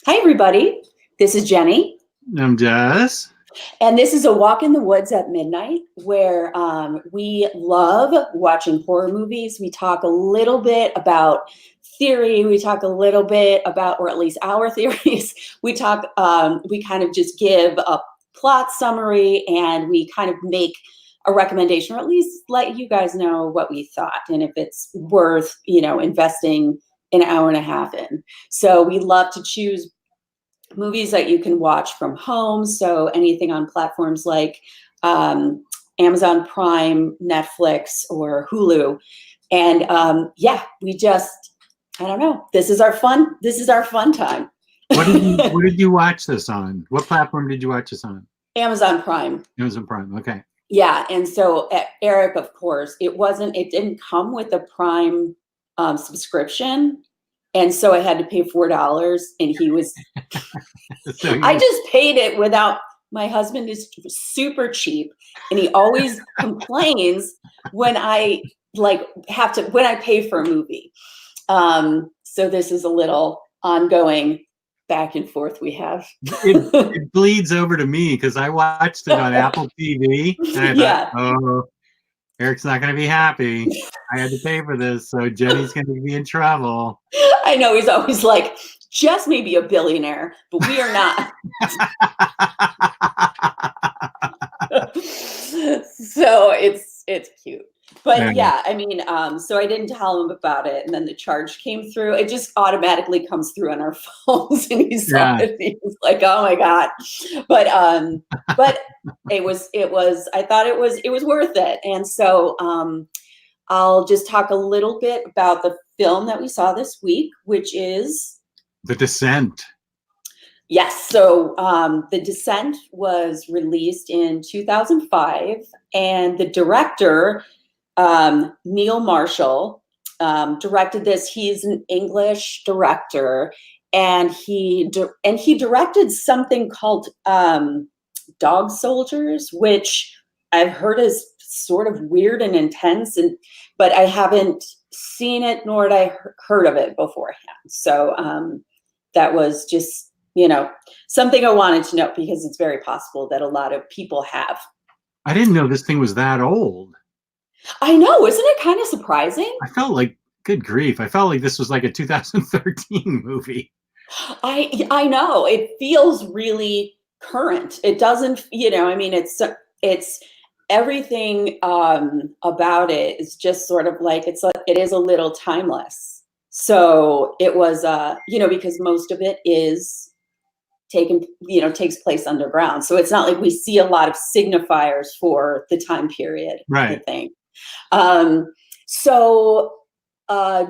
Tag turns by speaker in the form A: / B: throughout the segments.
A: Hi, everybody. This is Jenny.
B: I'm Jess.
A: And this is a walk in the woods at midnight where we love watching horror movies. We talk a little bit about theory. We talk a little bit about, or at least our theories. We kind of just give a plot summary and we kind of make a recommendation, or at least let you guys know what we thought and if it's worth, investing an hour and a half in. So we love to choose movies that you can watch from home. So anything on platforms like Amazon Prime, Netflix, or Hulu. And I don't know. This is our fun time.
B: What did you watch this on? What platform did you watch this on?
A: Amazon Prime.
B: Amazon Prime. Okay.
A: Yeah. And so Eric, of course, it didn't come with a Prime subscription. And so I had to pay $4 and he was, I just paid it without, my husband is super cheap and he always complains when I when I pay for a movie. So this is a little ongoing back and forth we have.
B: It bleeds over to me because I watched it on Apple TV and I thought, oh, Eric's not going to be happy. I had to pay for this, so Jenny's going to be in trouble.
A: I know, he's always like, Jess may be a billionaire, but we are not. So it's cute. But yeah, I mean, so I didn't tell him about it, and then the charge came through. It just automatically comes through on our phones, and he saw it. He was like, "Oh my god!" But it was. I thought it was worth it, and so I'll just talk a little bit about the film that we saw this week, which is
B: The Descent.
A: Yes. So The Descent was released in 2005, and the director, Neil Marshall, directed this. He's an English director, and he directed something called Dog Soldiers, which I've heard is sort of weird and intense, but I haven't seen it nor had I heard of it beforehand. So that was just, something I wanted to know because it's very possible that a lot of people have.
B: I didn't know this thing was that old.
A: I know, isn't it kind of surprising?
B: I felt like, good grief, I felt like this was like a 2013 movie.
A: I know, it feels really current. It doesn't, it's everything about it is just sort of like, it is a little timeless. So it was, because most of it is takes place underground. So it's not like we see a lot of signifiers for the time period,
B: right?
A: I think. So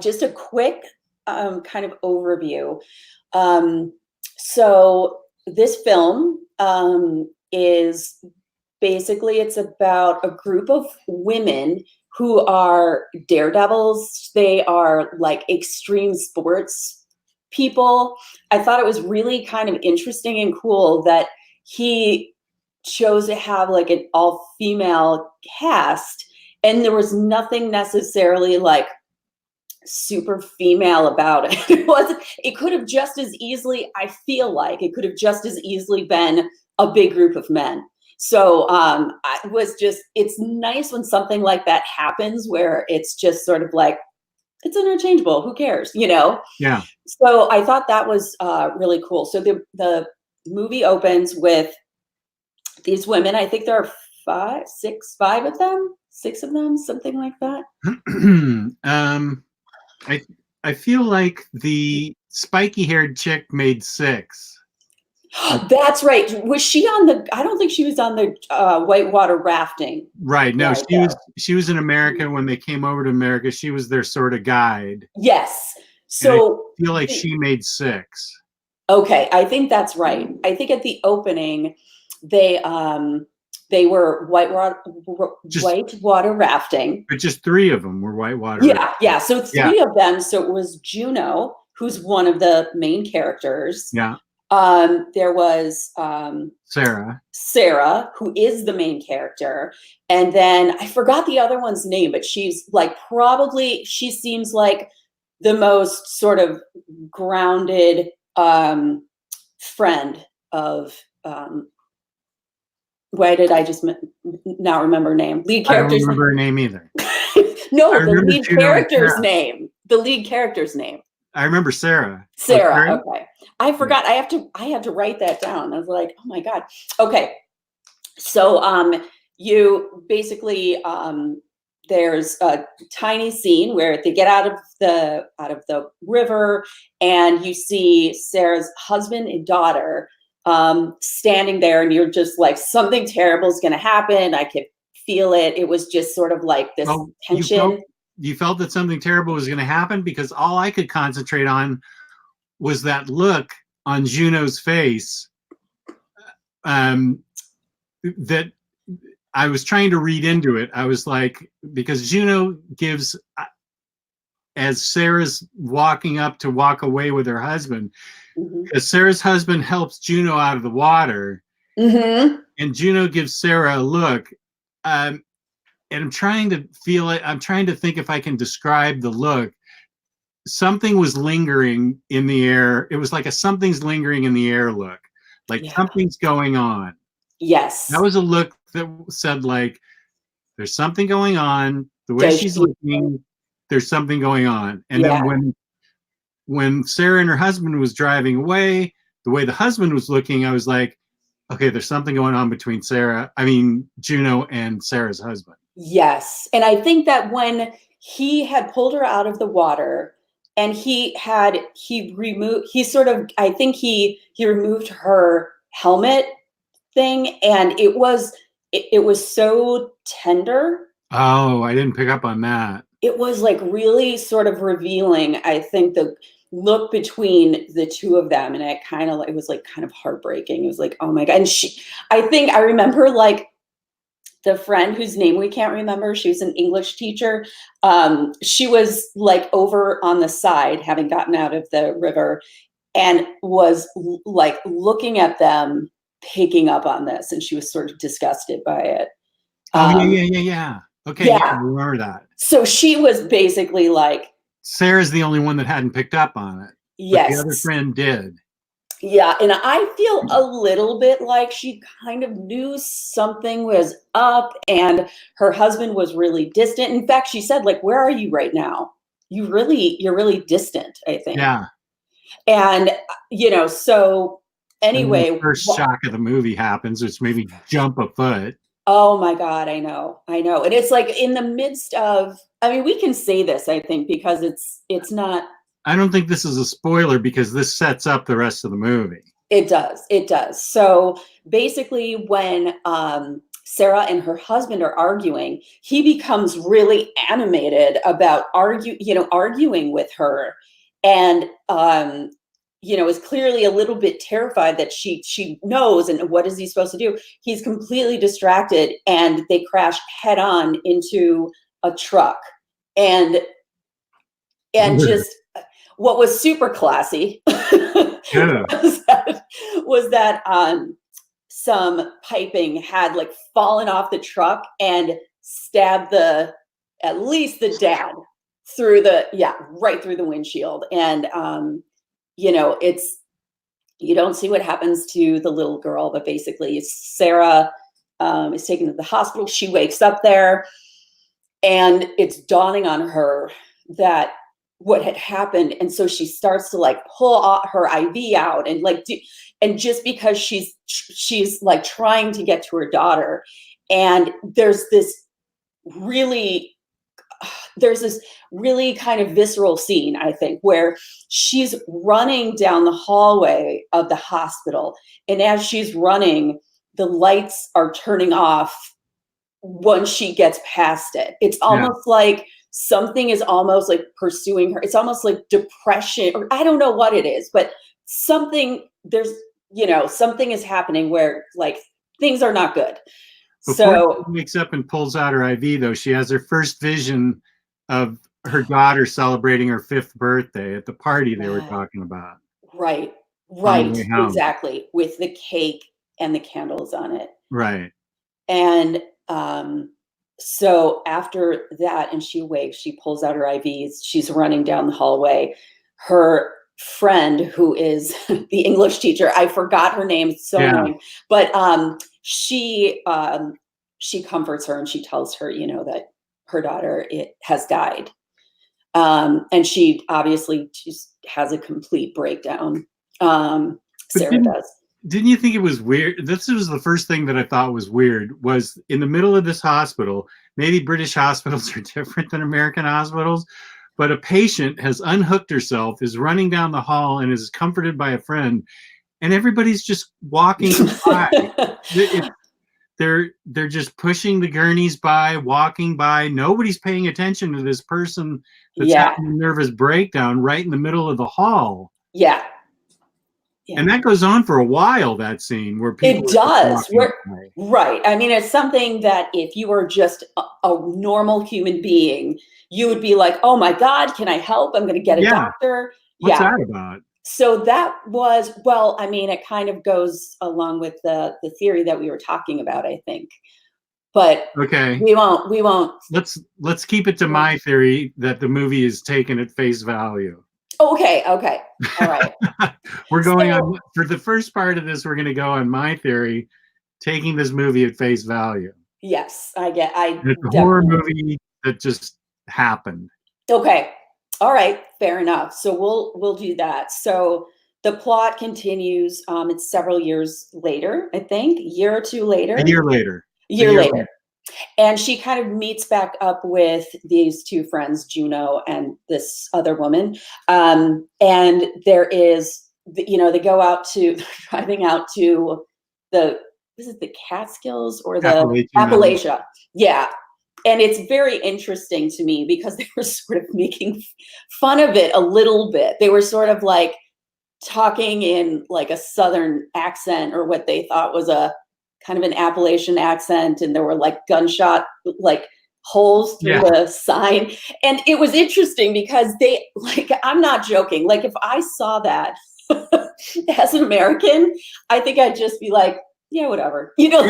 A: just a quick kind of overview. So this film is basically, it's about a group of women who are daredevils. They are like extreme sports people. I thought it was really kind of interesting and cool that he chose to have like an all-female cast, and there was nothing necessarily like super female about it. It could have just as easily, I feel like it could have just as easily been a big group of men. So it's nice when something like that happens where it's just sort of like, it's interchangeable. Who cares?
B: Yeah.
A: So I thought that was really cool. So the movie opens with these women. I think there are five of them, six of them, something like that.
B: I feel like the spiky-haired chick made 6.
A: That's right. Was she on the? I don't think she was on the whitewater rafting.
B: Right. No, she was in America when they came over to America. She was their sort of guide.
A: Yes. So
B: I feel like she made 6.
A: Okay, I think that's right. I think at the opening, they were whitewater rafting.
B: But just 3 of them were whitewater.
A: Yeah. So 3 of them. So it was Juno, who's one of the main characters.
B: Yeah.
A: There was Sarah, who is the main character. And then I forgot the other one's name, but she's like, she seems like the most sort of grounded friend of why did I just not remember her name? Lead
B: I don't
A: character's
B: remember her name either.
A: No,
B: I
A: the
B: remember
A: lead
B: Juno and
A: character's
B: Sarah.
A: name. The lead character's name.
B: I remember Sarah.
A: Sarah. Okay. I forgot. I had to write that down. I was like, oh my God. Okay. So you basically there's a tiny scene where they get out of the river, and you see Sarah's husband and daughter standing there, and you're just like, something terrible is going to happen. I could feel it. It was just sort of like this tension.
B: You felt that something terrible was going to happen, because all I could concentrate on was that look on Juno's face. That I was trying to read into it. I was like, because Juno gives, as Sarah's walking up to walk away with her husband, because Sarah's husband helps Juno out of the water, and Juno gives Sarah a look. And I'm trying to feel it. I'm trying to think if I can describe the look. Something was lingering in the air. It was like a something's lingering in the air look, like something's going on.
A: Yes.
B: That was a look that said, like, there's something going on. The way she's looking, there's something going on. And then when Sarah and her husband was driving away, the way the husband was looking, I was like, okay, there's something going on between Juno and Sarah's husband.
A: Yes. And I think that when he had pulled her out of the water, and he removed her helmet thing, and it was so tender.
B: Oh, I didn't pick up on that.
A: It was like really sort of revealing, I think, the look between the two of them, and it was like kind of heartbreaking. It was like, oh my God. And I remember, like, the friend whose name we can't remember, she was an English teacher. She was like over on the side, having gotten out of the river, and was like looking at them, picking up on this, and she was sort of disgusted by it.
B: Yeah. Okay, I remember that.
A: So she was basically like,
B: Sarah's the only one that hadn't picked up on it.
A: Yes.
B: But the other friend did.
A: Yeah, and I feel a little bit like she kind of knew something was up, and her husband was really distant. In fact, she said, like, where are you right now? You're really distant, I think.
B: Yeah.
A: And, so anyway.
B: The first shock of the movie happens, which made me jump a foot.
A: Oh my God, I know. And it's like in the midst of, we can say this, I think, because it's not.
B: I don't think this is a spoiler, because this sets up the rest of the movie.
A: It does. So basically, when Sarah and her husband are arguing, he becomes really animated about arguing with her, and is clearly a little bit terrified that she knows, and what is he supposed to do? He's completely distracted, and they crash head on into a truck, and just what was super classy was that some piping had like fallen off the truck and stabbed at least the dad right through the windshield. And you don't see what happens to the little girl, but basically Sarah is taken to the hospital. She wakes up there, and it's dawning on her that what had happened. And so she starts to like pull her IV out, and like and just because she's like trying to get to her daughter, and there's this really kind of visceral scene, I think, where she's running down the hallway of the hospital, and as she's running, the lights are turning off once she gets past it. It's almost like something is almost like pursuing her. It's almost like depression, or I don't know what it is, but something is happening where like things are not good.
B: Before she wakes up and pulls out her IV, though, she has her first vision of her daughter celebrating her 5th birthday at the party they were talking about.
A: Right, exactly, with the cake and the candles on it.
B: Right.
A: And So after that, and she wakes, she pulls out her IVs, she's running down the hallway. Her friend, who is the English teacher, I forgot her name, it's so
B: Yeah.
A: annoying, but she comforts her and she tells her, you know, that her daughter has died. And she obviously just has a complete breakdown.
B: But
A: Sarah does.
B: didn't you think it was weird? This was the first thing that I thought was weird, was in the middle of this hospital, maybe British hospitals are different than American hospitals, but a patient has unhooked herself, is running down the hall and is comforted by a friend, and everybody's just walking by. They're just pushing the gurneys by, walking by. Nobody's paying attention to this person that's
A: Yeah.
B: having a nervous breakdown right in the middle of the hall.
A: Yeah.
B: And that goes on for a while, that scene where people
A: it does.
B: by.
A: Right. I mean, it's something that if you were just a normal human being, you would be like, oh my God, can I help? I'm going to get a doctor.
B: What's that about?
A: So that was, well, I mean, it kind of goes along with the theory that we were talking about, I think. But
B: okay,
A: we won't.
B: Let's keep it to my theory that the movie is taken at face value.
A: Okay. All right.
B: We're going on for the first part of this. We're going to go on my theory, taking this movie at face value.
A: Yes,
B: it's a horror movie that just happened.
A: Okay. All right. Fair enough. So we'll do that. So the plot continues. It's several years later, I think, a year or two later.
B: A year later.
A: And she kind of meets back up with these two friends, Juno and this other woman. And there is, you know, they go out to, driving out to is it the Catskills or the Appalachia? Yeah. And it's very interesting to me because they were sort of making fun of it a little bit. They were sort of like talking in like a Southern accent, or what they thought was a kind of an Appalachian accent, and there were like gunshot like holes through the sign. And it was interesting because they, like, I'm not joking, like if I saw that as an American, I think I'd just be like, yeah, whatever, you know.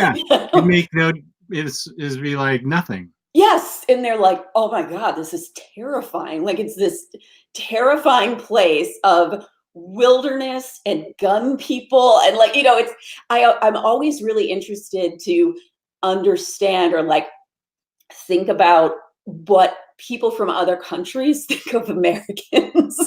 B: You make no, is be like nothing.
A: Yes. And they're like, oh my God, this is terrifying. Like, it's this terrifying place of wilderness and gun people. And like, you know, it's, I'm always really interested to understand or like think about what people from other countries think of Americans,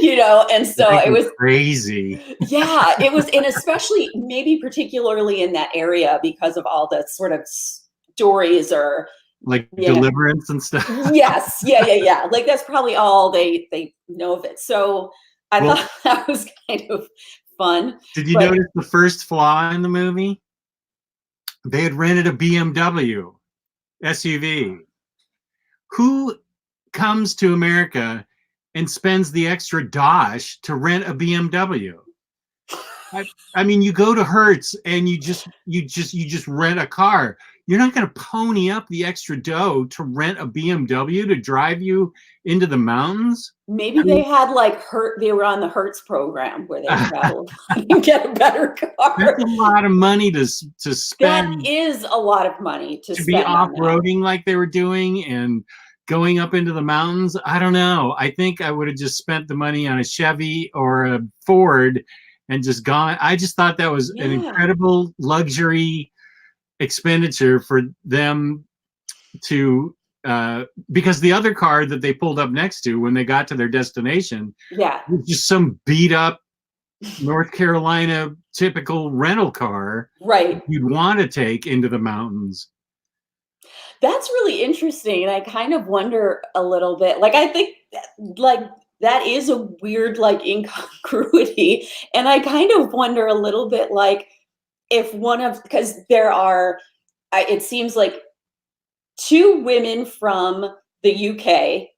A: you know? And so it was
B: crazy.
A: Yeah, it was, and especially maybe particularly in that area because of all the sort of stories or
B: like Deliverance and stuff.
A: Yes. Yeah. Like that's probably all they know of it. So I thought that was kind of fun.
B: Did you notice the first flaw in the movie? They had rented a BMW SUV. Who comes to America and spends the extra dosh to rent a BMW? I mean, you go to Hertz and you just rent a car. You're not going to pony up the extra dough to rent a BMW to drive you into the mountains.
A: Maybe they had like they were on the Hertz program where they traveled and get a better car.
B: That's a lot of money to spend.
A: That is a lot of money to
B: be off-roading like they were doing and going up into the mountains. I don't know. I think I would have just spent the money on a Chevy or a Ford and just gone. I just thought that was an incredible luxury expenditure for them to because the other car that they pulled up next to when they got to their destination was just some beat up North Carolina typical rental car you'd want to take into the mountains.
A: That's really interesting, and I kind of wonder a little bit, like, I think like that is a weird like incongruity, and I kind of wonder a little bit like if because there are, it seems like two women from the UK.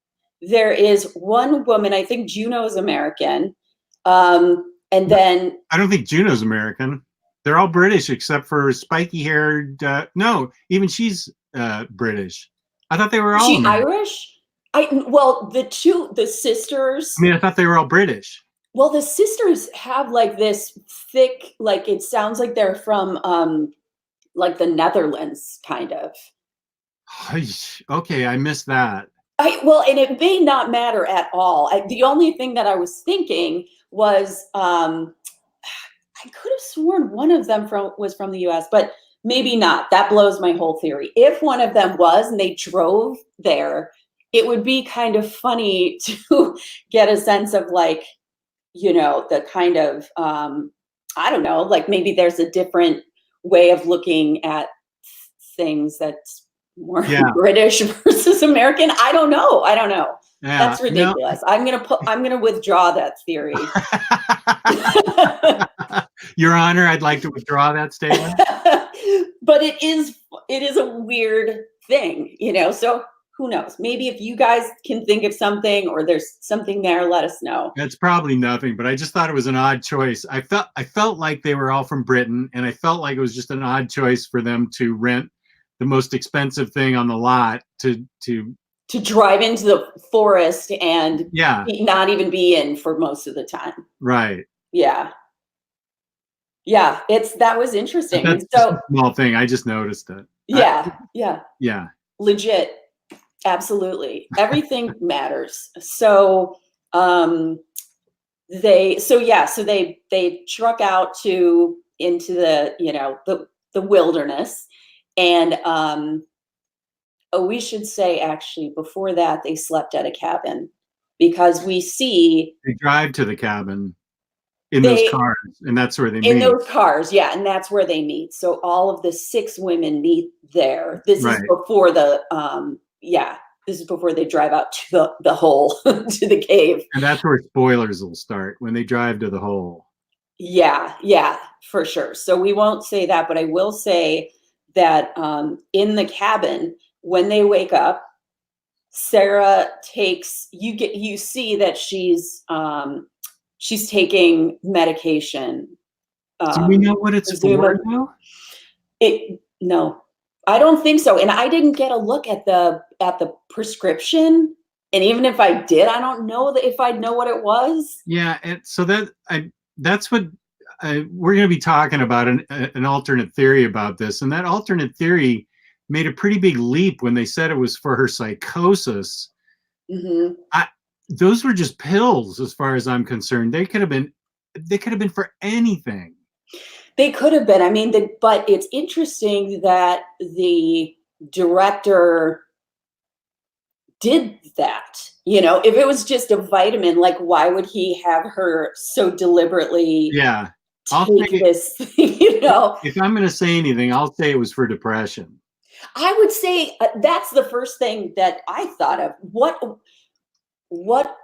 A: There is one woman, I think Juno's American, and then
B: I don't think Juno's American. They're all British except for spiky-haired. No, even she's British. I thought they were all.
A: She Irish? The sisters.
B: I mean, I thought they were all British.
A: Well, the sisters have like this thick, like it sounds like they're from like the Netherlands, kind of.
B: Okay, I missed that.
A: Well, and it may not matter at all. The only thing that I was thinking was, I could have sworn one of them was from the US, but maybe not. That blows my whole theory. If one of them was and they drove there, it would be kind of funny to get a sense of like, the kind of, I don't know, like maybe there's a different way of looking at things that's more
B: Yeah.
A: British versus American. I don't know.
B: Yeah.
A: That's ridiculous. I'm gonna withdraw that theory.
B: Your Honor, I'd like to withdraw that statement.
A: But it is a weird thing, so who knows? Maybe if you guys can think of something or there's something there, let us know.
B: That's probably nothing, but I just thought it was an odd choice. I felt like they were all from Britain, and I felt like it was just an odd choice for them to rent the most expensive thing on the lot to
A: drive into the forest and
B: yeah,
A: not even be in for most of the time.
B: right.
A: Yeah. That was interesting.
B: That's
A: So
B: a small thing. I just noticed it.
A: yeah.
B: Yeah.
A: Legit. Absolutely. Everything matters. So they truck out into the wilderness, and we should say actually before that they slept at a cabin, because we see
B: They drive to the cabin in those cars, and that's where they meet.
A: In those cars, yeah, and that's where they meet. So all of the 6 women meet there. This is before this is before they drive out to the hole, to the cave.
B: And that's where spoilers will start, when they drive to the hole.
A: Yeah, for sure. So we won't say that, but I will say that in the cabin, when they wake up, Sarah you see that she's taking medication.
B: Do we know what it's for, though?
A: No, I don't think so. And I didn't get a look at the prescription. And even if I did, I don't know if I'd know what it was.
B: Yeah, so that's what we're going to be talking about, an alternate theory about this. And that alternate theory made a pretty big leap when they said it was for her psychosis.
A: Mm-hmm.
B: Those were just pills, as far as I'm concerned. They could have been for anything.
A: They could have been. I mean, but it's interesting that the director did that. If it was just a vitamin, like why would he have her so deliberately take this thing,
B: If I'm going to say anything, I'll say it was for depression.
A: I would say that's the first thing that I thought of. What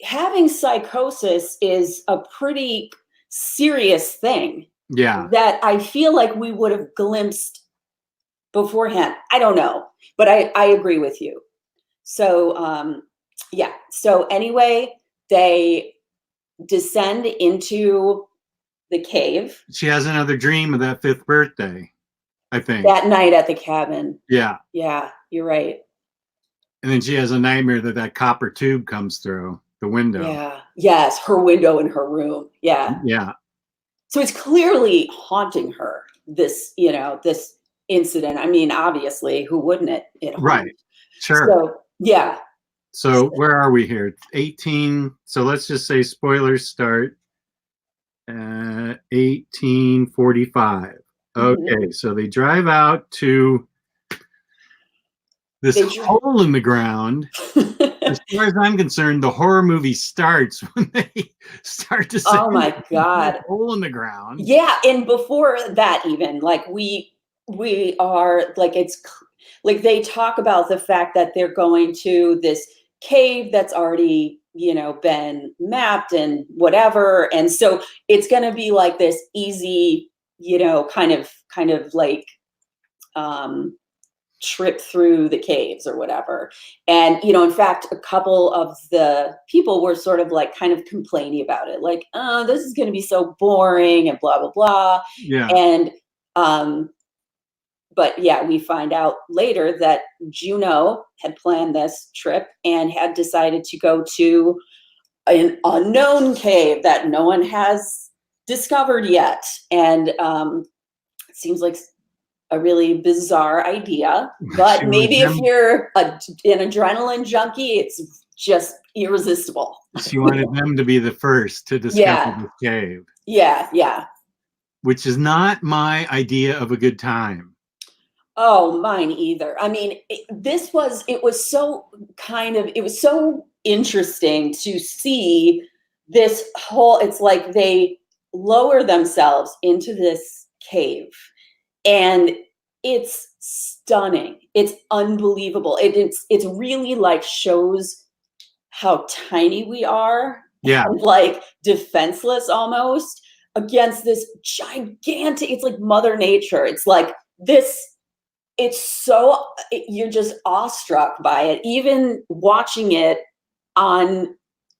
A: having psychosis is a pretty serious thing.
B: Yeah.
A: That I feel like we would have glimpsed beforehand. I don't know, but I agree with you. So, So anyway, they descend into the cave.
B: She has another dream of that 5th birthday, I think.
A: That night at the cabin.
B: Yeah.
A: Yeah, you're right.
B: And then she has a nightmare that copper tube comes through the window.
A: Yeah. Yes, her window in her room. Yeah.
B: Yeah.
A: So it's clearly haunting her, this incident. I mean, obviously, who wouldn't it?
B: Right. Sure.
A: So, yeah.
B: So where are we here? 18. So let's just say spoilers start at 1845. Okay. Mm-hmm. So they drive out to this hole in the ground. As far as I'm concerned, the horror movie starts when they start to say,
A: oh my God,
B: hole in the ground.
A: Yeah. And before that, even like we are like, it's like they talk about the fact that they're going to this cave that's already, been mapped and whatever. And so it's going to be like this easy, kind of like, trip through the caves or whatever. And, in fact, a couple of the people were sort of like kind of complaining about it. Like, oh, this is going to be so boring and blah, blah, blah.
B: Yeah.
A: And, but yeah, we find out later that Juno had planned this trip and had decided to go to an unknown cave that no one has discovered yet. And it seems like a really bizarre idea, but
B: She
A: maybe if
B: wanted
A: you're an adrenaline junkie, it's just irresistible.
B: she wanted them to be the first to discover
A: Yeah,
B: the cave,
A: yeah.
B: which is not my idea of a good time.
A: Oh, mine either. I mean, it was so it was so interesting to see this whole, it's like they lower themselves into this cave, and it's stunning. It's unbelievable. It's really like shows how tiny we are
B: Yeah,
A: and like defenseless almost against this gigantic, it's like Mother Nature. It's like this, you're just awestruck by it, even watching it on,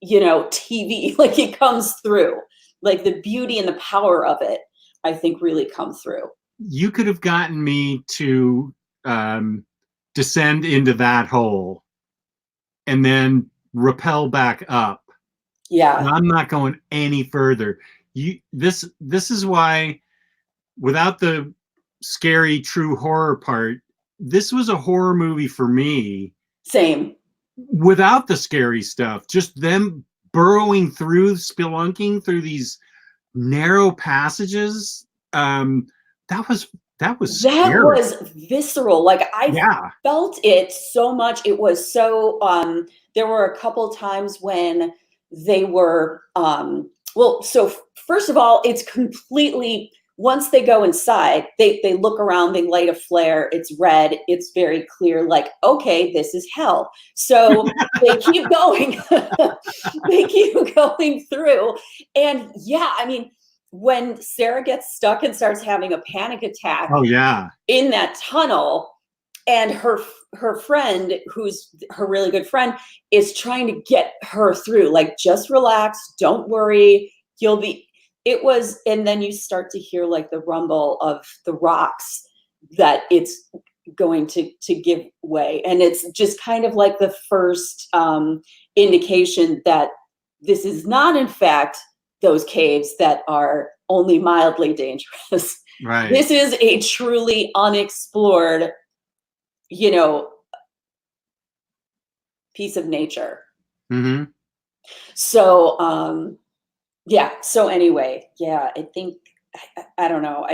A: TV. Like it comes through, like the beauty and the power of it, I think really come through.
B: you could have gotten me to um, descend into that hole and then rappel back up.
A: Yeah,
B: I'm not going any further. This is why, without the scary true horror part, this was a horror movie for me
A: same.
B: without the scary stuff. Just them burrowing through, spelunking through these narrow passages. That was
A: That
B: scary.
A: was visceral. Like I
B: Yeah.
A: felt it so much. It was so there were a couple times when they were first of all, it's completely, once they go inside, they look around, they light a flare, it's red, it's very clear, like, okay, this is hell. So they keep going. They keep going through. And yeah, I mean, when Sarah gets stuck and starts having a panic attack
B: Oh yeah.
A: in that tunnel, and her friend, who's her really good friend, is trying to get her through, like, just relax, don't worry, you'll be, it was, and then you start to hear like the rumble of the rocks, that it's going to give way, and it's just kind of like the first indication that this is not in fact those caves that are only mildly dangerous.
B: Right.
A: This is a truly unexplored, piece of nature.
B: Mm-hmm.
A: So yeah, so anyway, yeah, I think, I don't know,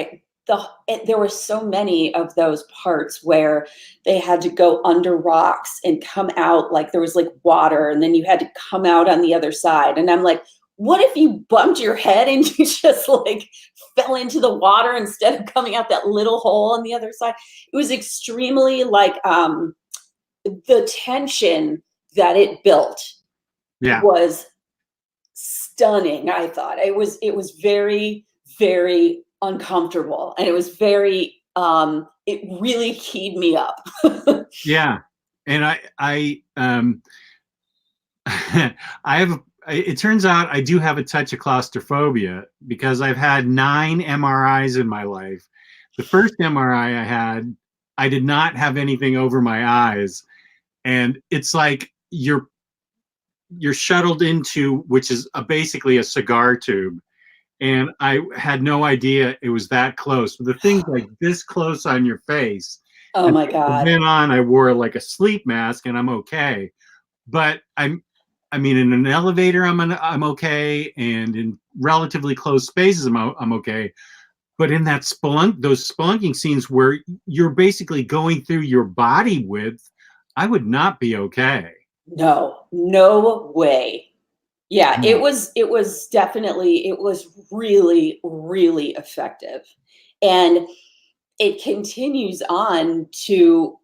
A: there were so many of those parts where they had to go under rocks and come out, like there was like water, and then you had to come out on the other side, and I'm like, what if you bumped your head and you just like fell into the water instead of coming out that little hole on the other side? It was extremely like the tension that it built
B: Yeah.
A: was stunning. I thought it was very, very uncomfortable, and it was very it really keyed me up.
B: Yeah. And I I have, it turns out I do have a touch of claustrophobia because I've had 9 MRIs in my life. The first MRI I had, I did not have anything over my eyes, and it's like you're shuttled into, which is basically a cigar tube, and I had no idea it was that close. The thing's like this close on your face.
A: Oh
B: And
A: my
B: from
A: God.
B: then on, I wore like a sleep mask, and I'm okay. But I mean, in an elevator, I'm okay, and in relatively close spaces, I'm okay. But in that those spelunking scenes where you're basically going through your body width, I would not be okay.
A: No way. Yeah,
B: No.
A: it was definitely, it was really, really effective. And it continues on to,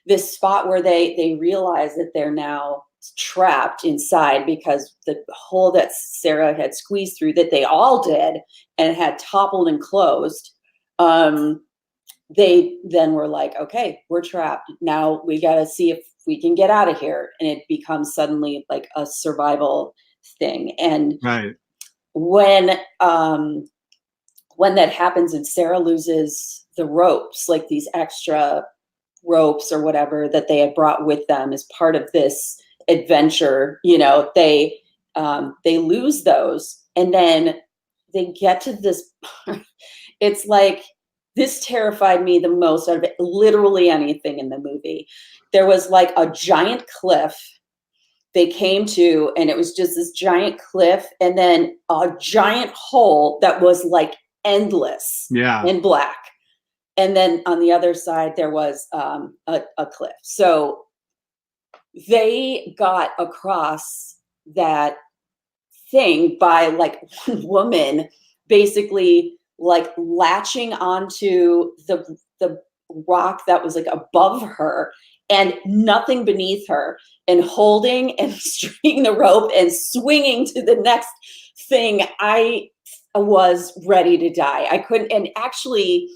A: this spot where they realize that they're now trapped inside, because the hole that Sarah had squeezed through, that they all did, and had toppled and closed. They then were like, okay, we're trapped. Now we got to see if we can get out of here. And it becomes suddenly like a survival thing. And
B: Right.
A: when that happens and Sarah loses the ropes, like these extra ropes or whatever that they had brought with them as part of this adventure, they lose those, and then they get to this it's like this terrified me the most out of literally anything in the movie. There was like a giant cliff they came to, and it was just this giant cliff, and then a giant hole that was like endless and black. And then on the other side, there was a cliff. So they got across that thing by like one woman basically like latching onto the rock that was like above her and nothing beneath her, and holding and stringing the rope and swinging to the next thing. I was ready to die. I couldn't, and actually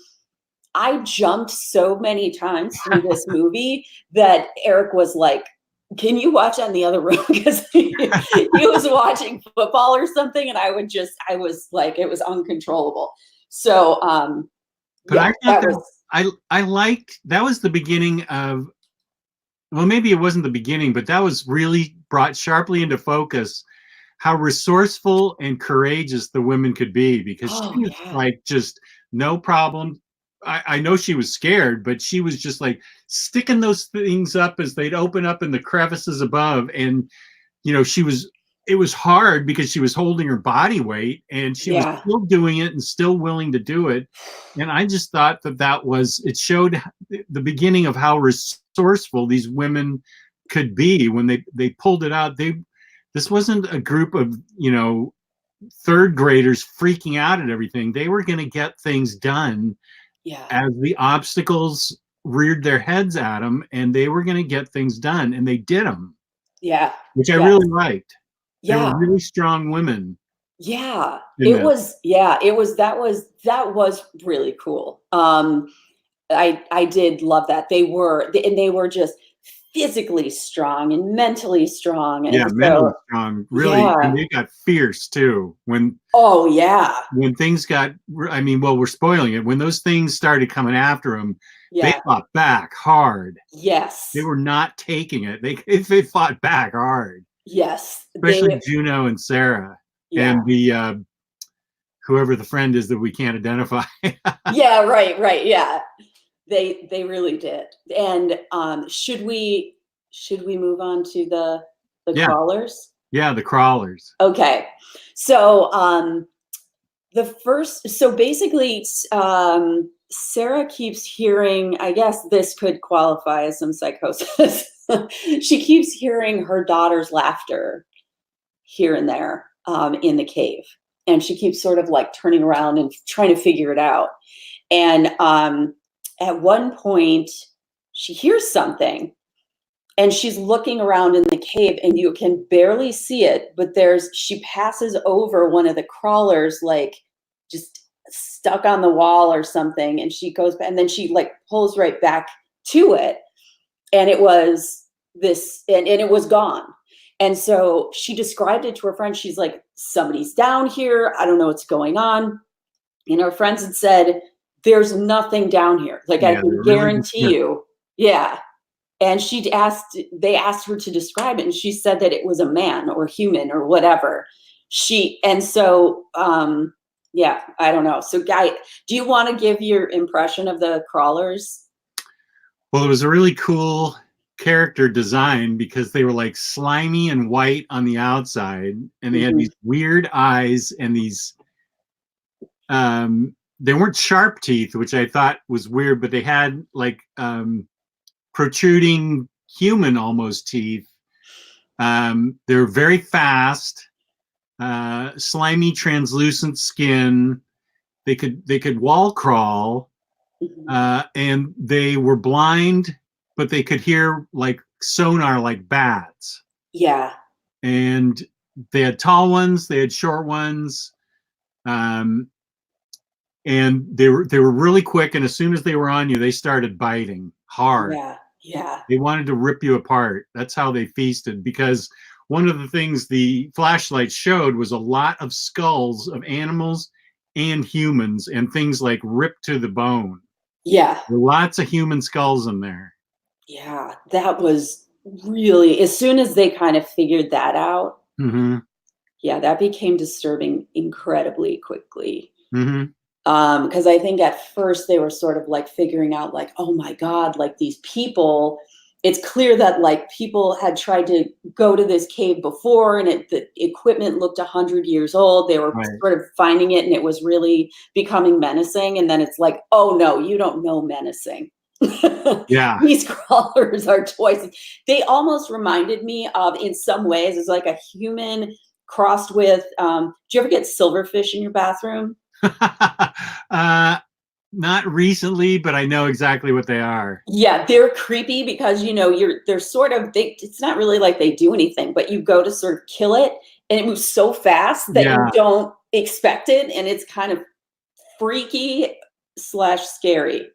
A: I jumped so many times through this movie that Eric was like, can you watch on the other room? Because he was watching football or something, and I was like, it was uncontrollable. So,
B: but yeah, I liked, that was the beginning of, well, maybe it wasn't the beginning, but that was really brought sharply into focus how resourceful and courageous the women could be, because she was like, just no problem. I know she was scared, but she was just like sticking those things up as they'd open up in the crevices above. And, you know, it was hard because she was holding her body weight, and she was still doing it and still willing to do it. And I just thought it showed the beginning of how resourceful these women could be when they pulled it out. This wasn't a group of, you know, third graders freaking out at everything. They were going to get things done as the obstacles reared their heads at them, and they were going to get things done, and they did them. Which I really liked. They were really strong women.
A: That was really cool. I did love that. They were just physically strong and mentally strong. And
B: mentally strong. Really, and they got fierce too. When things got, I mean, well, we're spoiling it. When those things started coming after them, they fought back hard. They were not taking it. They fought back hard. Especially Juno and Sarah and the whoever the friend is that we can't identify.
A: They really did. And should we move on to the crawlers?
B: The crawlers.
A: Okay. So basically Sarah keeps hearing, I guess this could qualify as some psychosis. She keeps hearing her daughter's laughter here and there in the cave. And she keeps sort of like turning around and trying to figure it out. And at one point, she hears something, and she's looking around in the cave, and you can barely see it, but she passes over one of the crawlers, like just stuck on the wall or something, and she goes, and then she like pulls right back to it, and it was this, and it was gone. And so she described it to her friend. She's like, somebody's down here. I don't know what's going on. And her friends had said, there's nothing down here. Like, I can guarantee you. And they asked her to describe it, and she said that it was a man or human or whatever. I don't know. So Guy, do you want to give your impression of the crawlers?
B: Well, it was a really cool character design because they were like slimy and white on the outside, and they had these weird eyes and these, they weren't sharp teeth, which I thought was weird, but they had like protruding human almost teeth. They're very fast, slimy, translucent skin. They could wall crawl, and they were blind, but they could hear like sonar, like bats. And they had tall ones, they had short ones. And they were really quick, and as soon as they were on you, they started biting hard. They wanted to rip you apart. That's how they feasted, because one of the things the flashlight showed was a lot of skulls of animals and humans, and things like ripped to the bone. There were lots of human skulls in there.
A: That was really, as soon as they kind of figured that out, that became disturbing incredibly quickly. Because I think at first they were sort of like figuring out like, oh my God, like these people, it's clear that like people had tried to go to this cave before and the equipment looked 100 years old. They were
B: Right.
A: sort of finding it and it was really becoming menacing. And then it's like, oh no, you don't know menacing.
B: Yeah.
A: These crawlers are toys. They almost reminded me of, in some ways, it's like a human crossed with, do you ever get silverfish in your bathroom?
B: Not recently, but I know exactly what they are.
A: Yeah, they're creepy because, you know, they're sort of, it's not really like they do anything, but you go to sort of kill it and it moves so fast that you
B: Yeah.
A: don't expect it. And it's kind of freaky slash scary.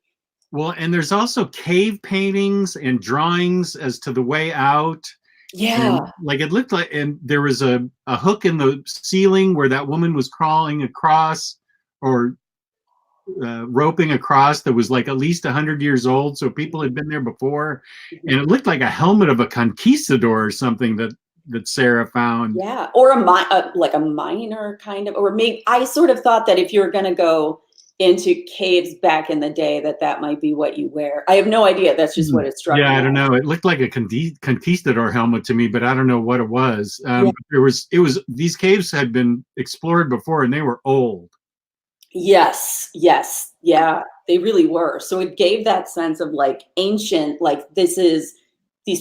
B: Well, and there's also cave paintings and drawings as to the way out.
A: Yeah.
B: And like it looked like, and there was a hook in the ceiling where that woman was crawling across or roping across that was like at least 100 years old. So people had been there before. And it looked like a helmet of a conquistador or something that Sarah found.
A: Yeah. Or like a miner kind of, or maybe I sort of thought that if you were going to go into caves back in the day, that might be what you wear. I have no idea. That's just what it struck me.
B: Yeah, I don't know. It looked like a conquistador helmet to me, but I don't know what it was.
A: Yeah.
B: These caves had been explored before and they were old.
A: Yes. Yeah, they really were. So it gave that sense of like ancient, like these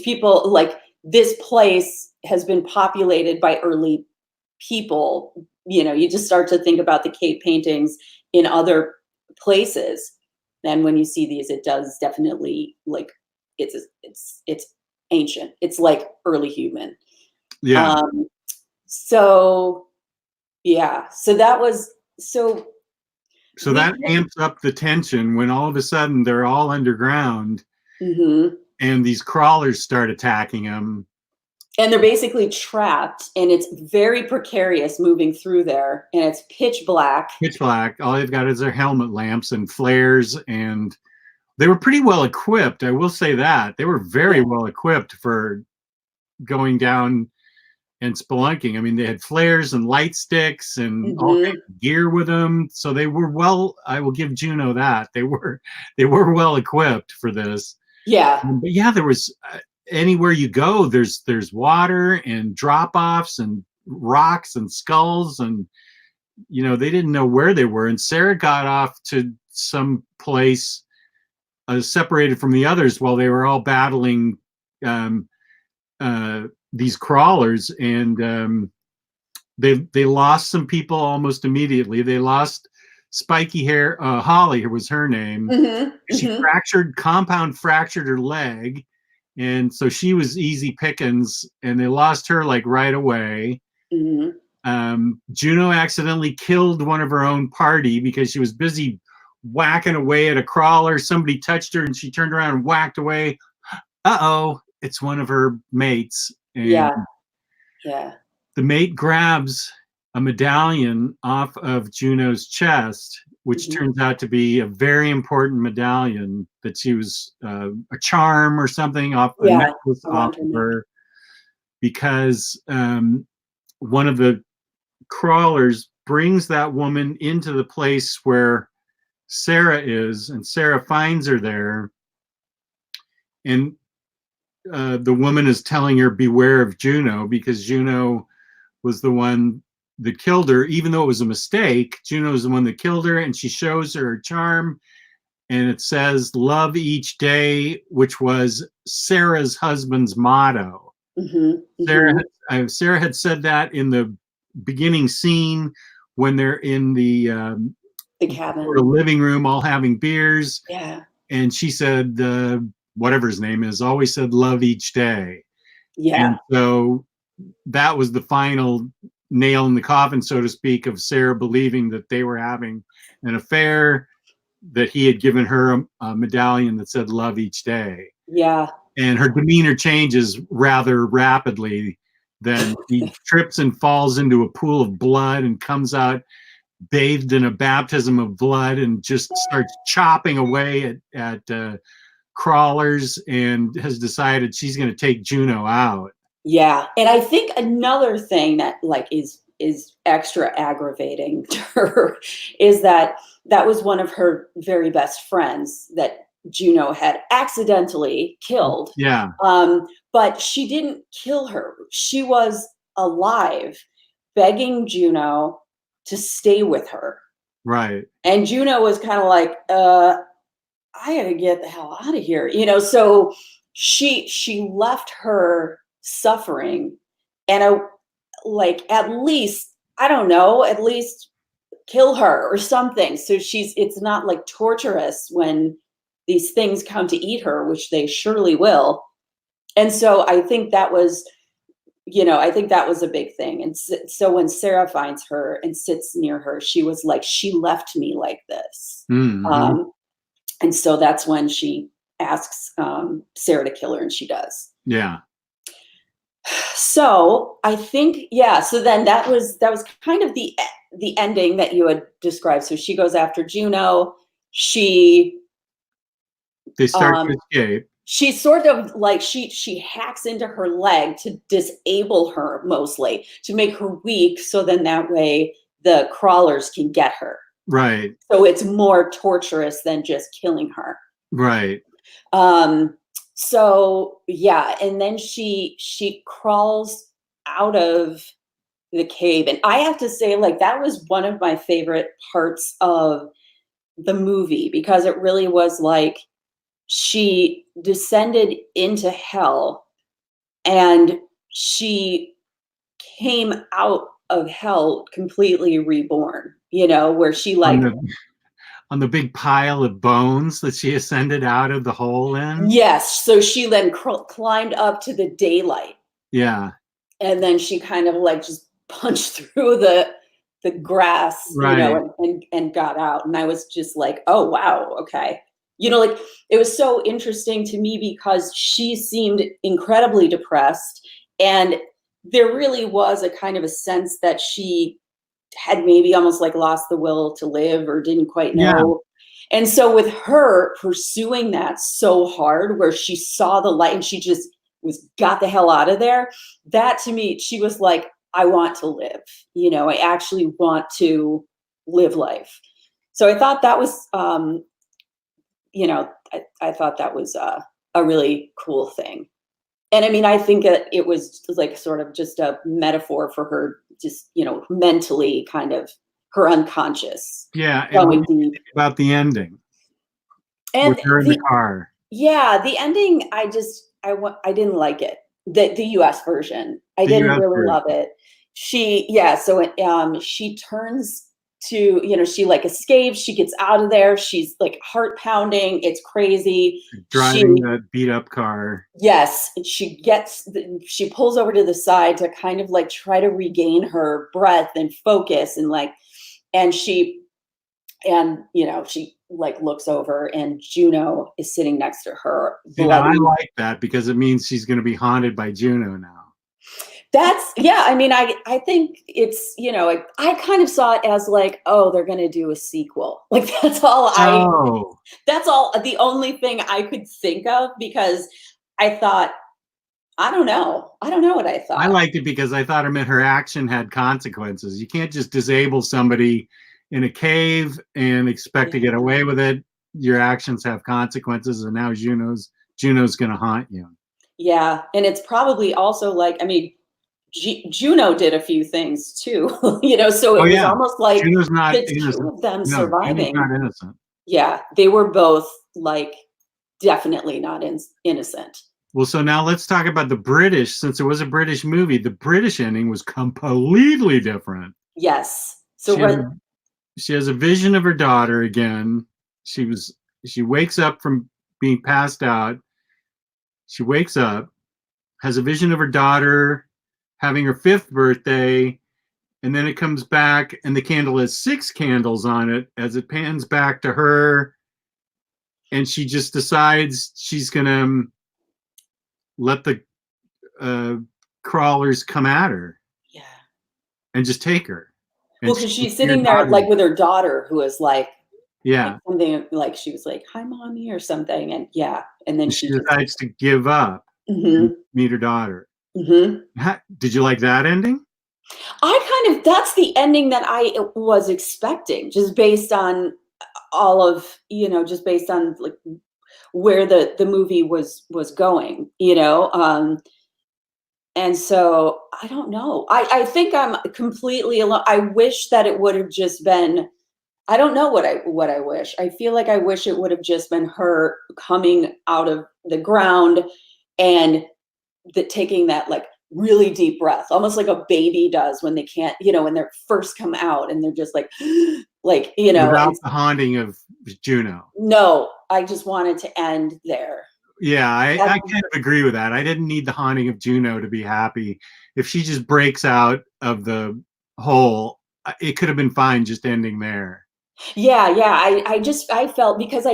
A: people, like this place has been populated by early people. You know, you just start to think about the cave paintings in other places. And when you see these, it does definitely like it's ancient. It's like early human.
B: Yeah.
A: So yeah, so that was
B: so that amps up the tension when all of a sudden they're all underground and these crawlers start attacking them.
A: And they're basically trapped and it's very precarious moving through there and it's pitch black.
B: Pitch black. All they've got is their helmet lamps and flares, and they were pretty well equipped. I will say that. They were very well equipped for going down and spelunking. I mean, they had flares and light sticks and all kinds of gear with them. So they were I will give Juno that. They were well equipped for this.
A: Yeah.
B: But yeah, there was anywhere you go, there's water and drop-offs and rocks and skulls, and you know, they didn't know where they were. And Sarah got off to some place separated from the others while they were all battling these crawlers, and they lost some people almost immediately. They lost spiky hair. Holly was her name. She compound fractured her leg, and so she was easy pickings, and they lost her like right away. Juno accidentally killed one of her own party because she was busy whacking away at a crawler. Somebody touched her and she turned around and whacked away. Uh-oh, it's one of her mates. And
A: yeah.
B: the mate grabs a medallion off of Juno's chest, which turns out to be a very important medallion that she was a charm or something off a necklace off of her, because one of the crawlers brings that woman into the place where Sarah is, and Sarah finds her there, and the woman is telling her beware of Juno, because Juno was the one that killed her. Even though it was a mistake, Juno is the one that killed her, and she shows her charm, and it says love each day, which was Sarah's husband's motto. Sarah had said that in the beginning scene when they're in the
A: cabin
B: or living room all having beers.
A: Yeah.
B: And she said, whatever his name is, always said love each day.
A: Yeah.
B: And so that was the final nail in the coffin, so to speak, of Sarah believing that they were having an affair, that he had given her a medallion that said love each day.
A: Yeah.
B: And her demeanor changes rather rapidly. Then he trips and falls into a pool of blood and comes out bathed in a baptism of blood and just starts chopping away at crawlers, and has decided she's going to take Juno out.
A: Yeah. And I think another thing that like is is extra aggravating to her is that that was one of her very best friends that Juno had accidentally killed.
B: Yeah.
A: But she didn't kill her. She was alive, begging Juno to stay with her.
B: Right.
A: And Juno was kind of like, I gotta get the hell out of here, so she left her suffering, and at least, I don't know, at least kill her or something. So it's not like torturous when these things come to eat her, which they surely will. And so I think that was, a big thing. And so when Sarah finds her and sits near her, she was like, she left me like this.
B: Mm-hmm.
A: And so that's when she asks Sarah to kill her, and she does.
B: Yeah.
A: So I think, yeah. So then that was kind of the ending that you had described. So she goes after Juno.
B: They start to escape.
A: She sort of like she hacks into her leg to disable her, mostly to make her weak. So then that way the crawlers can get her.
B: Right.
A: So it's more torturous than just killing her.
B: Right.
A: So yeah, and then she crawls out of the cave, and I have to say, like, that was one of my favorite parts of the movie, because it really was like she descended into hell and she came out of hell completely reborn, where she like
B: on the big pile of bones that she ascended out of the hole in.
A: Yes. So she then climbed up to the daylight.
B: Yeah.
A: And then she kind of like just punched through the grass,
B: right.
A: and got out. And I was just like, oh, wow. Okay. Like, it was so interesting to me because she seemed incredibly depressed. And there really was a kind of a sense that she had maybe almost like lost the will to live or didn't quite know. Yeah. And so with her pursuing that so hard, where she saw the light and she just got the hell out of there, that to me, she was like, I want to live, I actually want to live life. So I thought that was, I thought that was a really cool thing. And I mean, I think it was like sort of just a metaphor for her, just, mentally kind of her unconscious.
B: Yeah. And about the ending.
A: And
B: with her in the car.
A: Yeah. The ending, I didn't like it. The US version. I didn't really love it. So she turns to, she like escapes, she gets out of there, she's like heart pounding, it's crazy.
B: Driving that beat up car.
A: Yes, she pulls over to the side to kind of like try to regain her breath and focus, and she like looks over and Juno is sitting next to her.
B: I like that because it means she's going to be haunted by Juno now.
A: I mean, I think it's, I kind of saw it as like, oh, they're going to do a sequel. Like, that's all the only thing I could think of, because I thought, I don't know what I thought.
B: I liked it because I thought it meant her action had consequences. You can't just disable somebody in a cave and expect to get away with it. Your actions have consequences, and now Juno's going to haunt you. Yeah,
A: and it's probably also like, I mean, Juno did a few things too, so it was almost like
B: Juno's not
A: the two of them surviving.
B: Juno's not innocent.
A: Yeah, they were both like definitely not innocent.
B: Well, so now let's talk about the British. Since it was a British movie, the British ending was completely different.
A: Yes.
B: So she has a vision of her daughter again. She wakes up from being passed out. She wakes up, has a vision of her daughter having her 5th birthday, and then it comes back and the candle has 6 candles on it as it pans back to her, and she just decides she's gonna let the crawlers come at her.
A: Yeah.
B: And just take her.
A: Well, because she's sitting there like with her daughter, who is like,
B: yeah,
A: like something like she was like, "Hi, mommy," or something, and then
B: she decides to give up,
A: mm-hmm.
B: and meet her daughter.
A: Mm-hmm.
B: Did you like that ending?
A: That's the ending that I was expecting, just based on all of, just based on like where the movie was going, and so I don't know. I think I'm completely alone. I wish that it would have just been, I don't know what I wish. I feel like I wish it would have just been her coming out of the ground and taking that like really deep breath, almost like a baby does when they can't, when they're first come out and they're just like, like,
B: Without
A: and
B: the haunting of Juno.
A: no, I just wanted to end there.
B: Yeah, I kind of agree with that. I didn't need the haunting of Juno to be happy. If she just breaks out of the hole, it could have been fine just ending there.
A: Yeah, yeah. I felt, because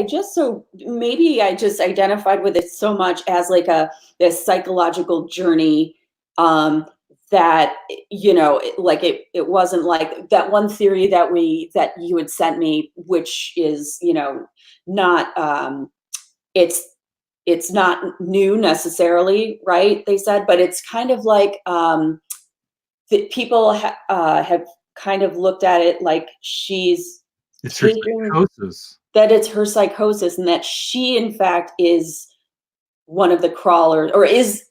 A: maybe I just identified with it so much as like this psychological journey, that, like it wasn't like that one theory that you had sent me, which is, not, it's it's not new necessarily, right? They said, but it's kind of like, that people have kind of looked at it like she's
B: It's her
A: taking,
B: psychosis.
A: that it's her psychosis, and that she in fact is one of the crawlers, or is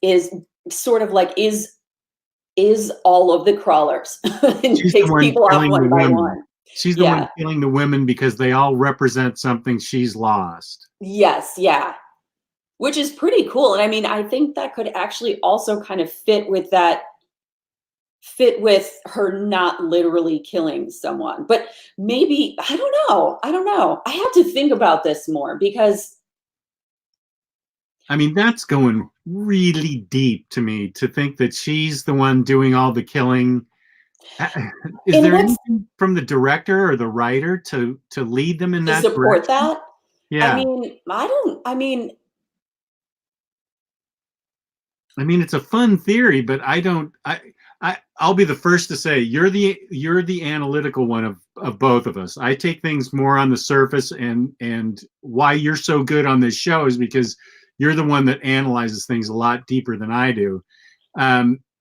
A: sort of like is all of the crawlers and
B: She's the
A: takes
B: one
A: people off
B: killing the
A: one by
B: women.
A: one.
B: She's the one
A: Yeah.
B: killing the women because they all represent something she's lost.
A: Yes. Yeah. Which is pretty cool. And I mean, I think that could actually also kind of fit with her not literally killing someone. But maybe, I don't know. I don't know. I have to think about this more, because
B: I mean, that's going really deep to me, to think that she's the one doing all the killing. Is
A: in
B: there
A: what's
B: anything from the director or the writer to lead them in
A: to
B: that
A: support
B: direction?
A: that.
B: Yeah. I mean, it's a fun theory, but I don't. I'll be the first to say you're the analytical one of both of us. I take things more on the surface, and why you're so good on this show is because you're the one that analyzes things a lot deeper than I do.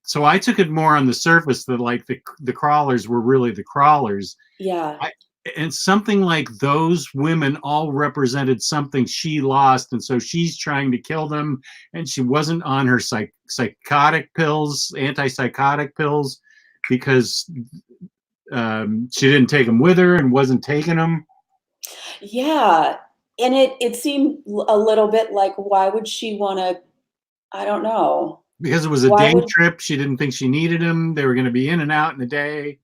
B: So I took it more on the surface, that like the crawlers were really the crawlers.
A: Yeah.
B: I, and something like those women all represented something she lost, and so she's trying to kill them, and she wasn't on her psychotic pills, antipsychotic pills, because she didn't take them with her and wasn't taking them.
A: Yeah. And it seemed a little bit like, why would she want to, I don't know.
B: Because it was a
A: Why
B: day
A: would
B: trip, she didn't think she needed them. They were going to be in and out in a day.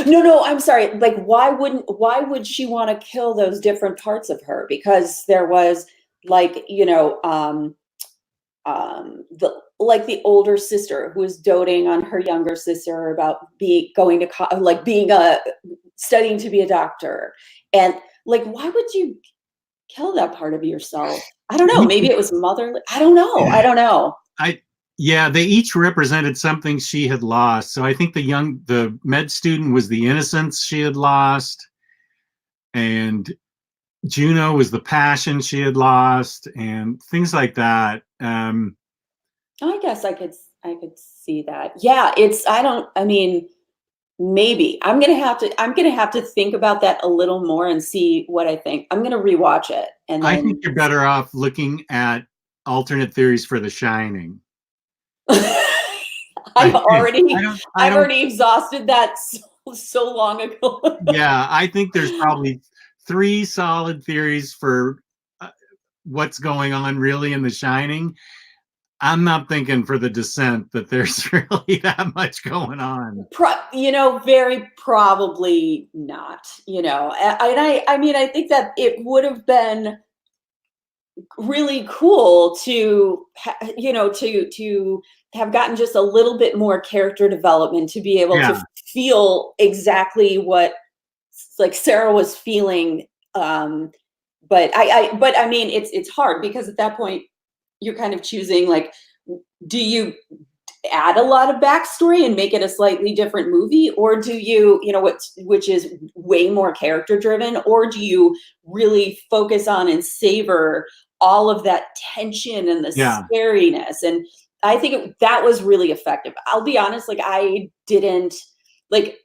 A: No, I'm sorry. Like, why would she want to kill those different parts of her? Because there was like, the older sister who was doting on her younger sister about going to like being studying to be a doctor. And like, why would you kill that part of yourself? I don't know. Maybe it was motherly. I don't know. I don't know.
B: Yeah, they each represented something she had lost. So I think the med student was the innocence she had lost, and Juno was the passion she had lost, and things like that.
A: I guess I could see that. Yeah, I mean, maybe I'm gonna have to think about that a little more and see what I think. I'm gonna rewatch it and
B: I think
A: then
B: you're better off looking at alternate theories for The Shining.
A: I've
B: I
A: already
B: don't. I
A: I've
B: don't.
A: already exhausted that so long ago.
B: Yeah, I think there's probably 3 solid theories for what's going on really in The Shining. I'm not thinking for The Descent that there's really that much going on.
A: Very probably not. I mean, I think that it would have been really cool to to have gotten just a little bit more character development, to be able to
B: Yeah,
A: feel exactly what like Sarah was feeling. But I mean, it's hard, because at that point you're kind of choosing, like, do you add a lot of backstory and make it a slightly different movie, or do you, which is way more character driven, or do you really focus on and savor all of that tension and the
B: yeah.
A: scariness? And I think that was really effective. I'll be honest, like, I didn't like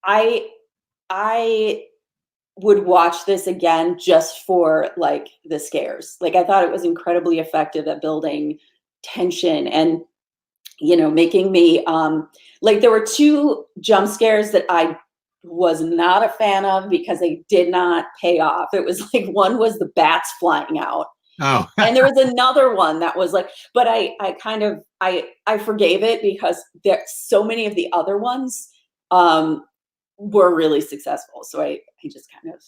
A: I would watch this again just for like the scares. Like I thought it was incredibly effective at building tension and making me like there were two jump scares that I was not a fan of because they did not pay off. It was like one was the bats flying out.
B: Oh,
A: And there was another one that was like, but I kind of I forgave it because there so many of the other ones were really successful. So I just kind of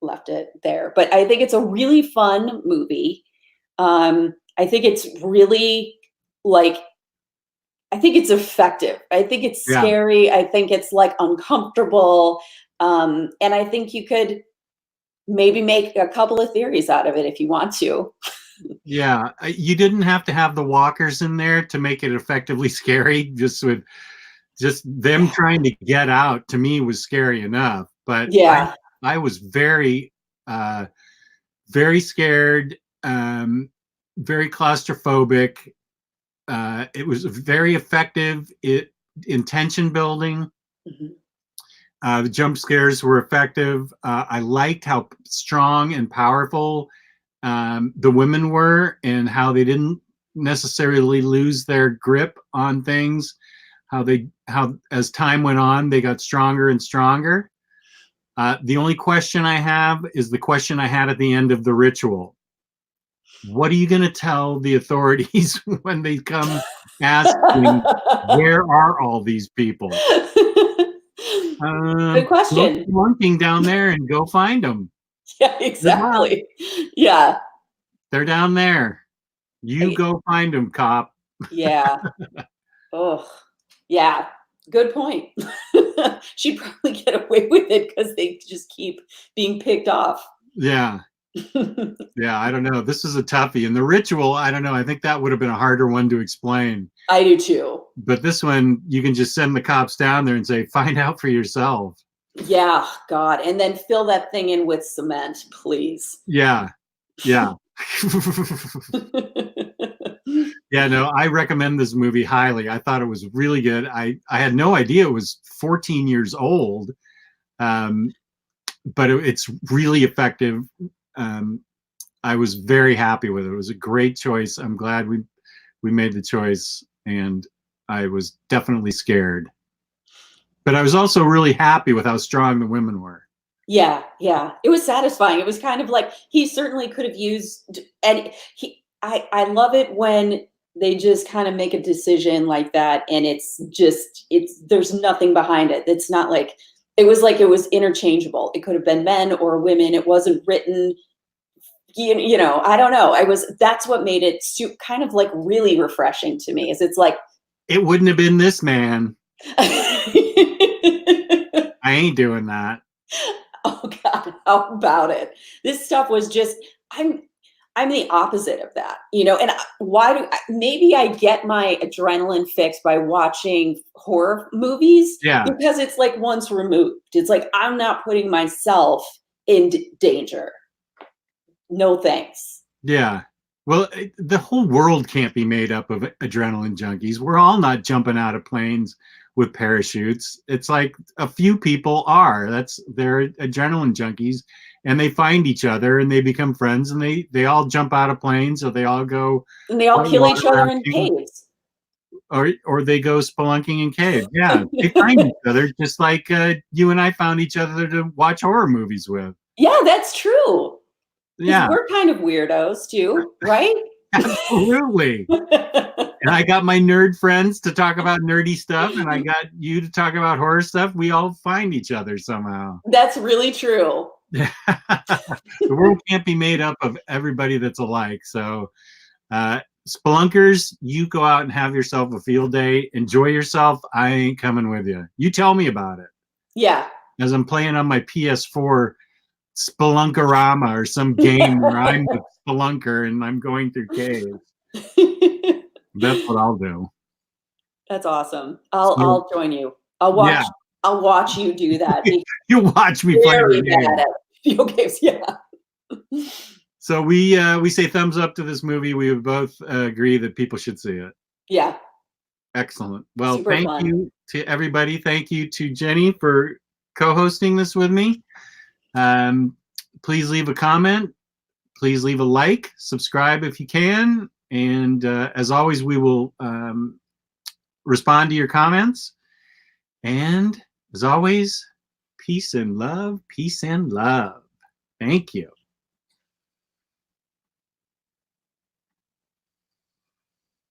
A: left it there. But I think it's a really fun movie. I think it's really like I think it's effective. I think it's
B: yeah.
A: scary. I think it's like uncomfortable. And I think you could maybe make a couple of theories out of it if you want to.
B: Yeah, you didn't have to have the walkers in there to make it effectively scary. Just them trying to get out to me was scary enough. But
A: Yeah.
B: I was very, very scared, very claustrophobic. It was very effective in tension building.
A: Mhm.
B: The jump scares were effective. I liked how strong and powerful the women were and how they didn't necessarily lose their grip on things. How as time went on, they got stronger and stronger. The only question I have is the question I had at the end of the ritual. What are you going to tell the authorities when they come asking, where are all these people?
A: Good
B: Go
A: question.
B: spelunking down there and go find them.
A: Yeah, exactly. Yeah.
B: They're down there. You go find them, cop.
A: Yeah. Oh, yeah. Good point. She'd probably get away with it because they just keep being picked off.
B: Yeah. Yeah, I don't know. This is a toughie. And the ritual, I don't know. I think that would have been a harder one to explain.
A: I do too.
B: But this one, you can just send the cops down there and say, find out for yourself.
A: Yeah, God. And then fill that thing in with cement, please.
B: Yeah. Yeah. Yeah, no, I recommend this movie highly. I thought it was really good. I had no idea it was 14 years old, but it's really effective. I was very happy with it. It was a great choice. I'm glad we made the choice, and I was definitely scared. But I was also really happy with how strong the women were.
A: Yeah, yeah. It was satisfying. It was kind of like he certainly could have used and I love it when they just kind of make a decision like that and it's there's nothing behind it. It's not like it was interchangeable. It could have been men or women. It wasn't written I don't know. That's what made it kind of like really refreshing to me. Is it's like
B: it wouldn't have been this man. I ain't doing that.
A: Oh God, how about it? This stuff was just I'm the opposite of that, and maybe I get my adrenaline fix by watching horror movies because it's like once removed. It's like I'm not putting myself in danger. No thanks.
B: Yeah. Well, the whole world can't be made up of adrenaline junkies. We're all not jumping out of planes with parachutes. It's like a few people are. They're adrenaline junkies, and they find each other and they become friends, and they all jump out of planes, or they all go
A: and they all kill each other in caves,
B: or they go spelunking in caves. Yeah, they find each other just like you and I found each other to watch horror movies with.
A: Yeah, that's true.
B: Yeah,
A: we're kind of weirdos too, right?
B: Absolutely. And I got my nerd friends to talk about nerdy stuff, and I got you to talk about horror stuff. We all find each other somehow.
A: That's really true.
B: The world can't be made up of everybody that's alike. So, spelunkers, you go out and have yourself a field day. Enjoy yourself. I ain't coming with you. You tell me about it.
A: Yeah.
B: As I'm playing on my PS4 Spelunkerama or some game where I'm the spelunker and I'm going through caves. That's what I'll do.
A: That's awesome. I'll join you. I'll watch. Yeah. I'll watch you do that.
B: You watch me play the game.
A: Video games, yeah.
B: So we say thumbs up to this movie. We both agree that people should see it.
A: Yeah.
B: Excellent. Well,
A: Super
B: thank
A: fun.
B: you to everybody. Thank you to Jenny for co-hosting this with me. Please leave a comment. Please leave a like. Subscribe if you can. And as always, we will respond to your comments. And as always, peace and love. Peace and love. Thank you.